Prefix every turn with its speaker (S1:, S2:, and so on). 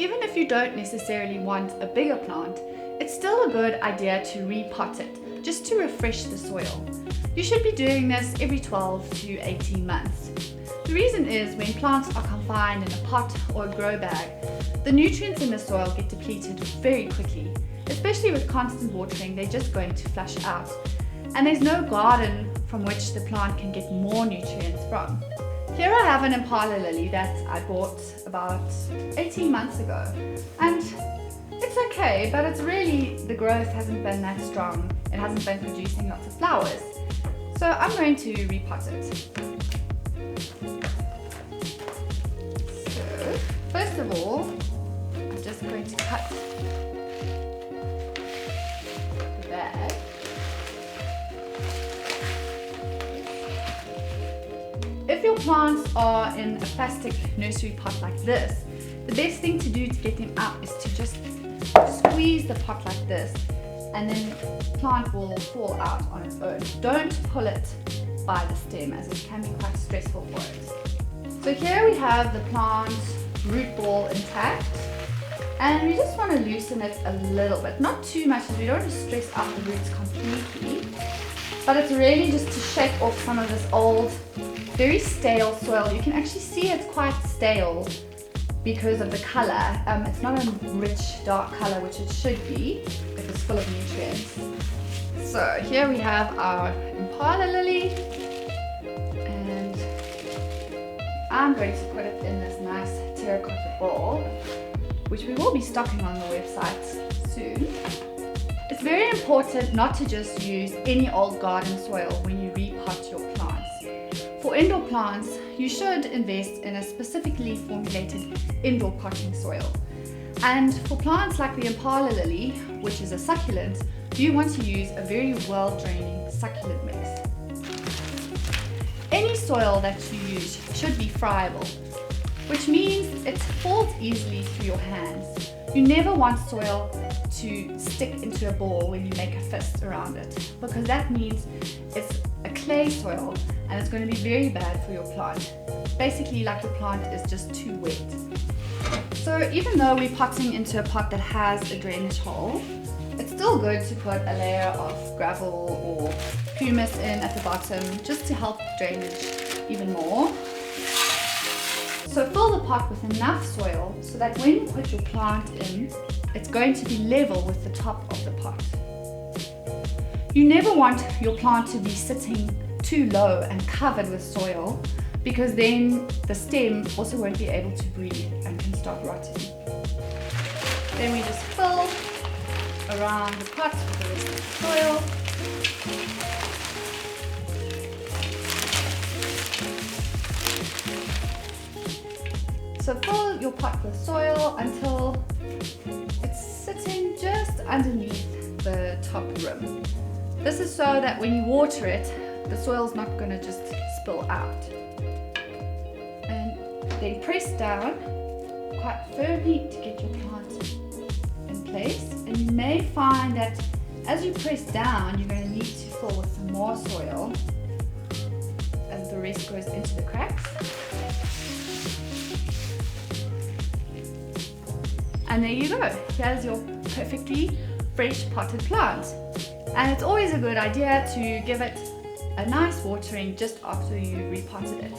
S1: even if you don't necessarily want a bigger plant, it's still a good idea to repot it, just to refresh the soil. You should be doing this every 12 to 18 months. The reason is when plants are confined in a pot or a grow bag, the nutrients in the soil get depleted very quickly. Especially with constant watering, they're just going to flush out. And there's no garden from which the plant can get more nutrients from. Here I have an impala lily that I bought about 18 months ago. And it's okay, but it's really, the growth hasn't been that strong. It hasn't been producing lots of flowers. So I'm going to repot it. So, first of all, I'm just going to cut the bag. If your plants are in a plastic nursery pot like this, the best thing to do to get them out is to just squeeze the pot like this, and then the plant will fall out on its own. Don't pull it by the stem, as it can be quite stressful for it. So here we have the plant root ball intact, and we just want to loosen it a little bit, not too much, as we don't want to stress out the roots completely, but it's really just to shake off some of this old, very stale soil. You can actually see it's quite stale because of the color. It's not a rich dark color, which it should be if it's full of nutrients. So here we have our impala lily, and I'm going to put it in this nice terracotta bowl, which we will be stocking on the website soon. It's very important not to just use any old garden soil when you repot your plants. For indoor plants, you should invest in a specifically formulated indoor potting soil. And for plants like the impala lily, which is a succulent, you want to use a very well-draining succulent mix. Any soil that you use should be friable, which means it falls easily through your hands. You never want soil to stick into a ball when you make a fist around it, because that means it's a clay soil and it's going to be very bad for your plant. Basically, like your plant is just too wet. So even though we're potting into a pot that has a drainage hole, it's still good to put a layer of gravel or humus in at the bottom, just to help drainage even more. So fill the pot with enough soil so that when you put your plant in, it's going to be level with the top of the pot. You never want your plant to be sitting too low and covered with soil, because then the stem also won't be able to breathe and can start rotting. Then we just fill around the pot with the rest of the soil. So fill your pot with soil until it's sitting just underneath the top rim. This is so that when you water it, the soil's not going to just spill out. And then press down quite firmly to get your plant in place. And you may find that as you press down, you're going to need to fill with some more soil as the rest goes into the cracks. And there you go. Here's your perfectly fresh potted plant. And it's always a good idea to give it a nice watering just after you repotted it.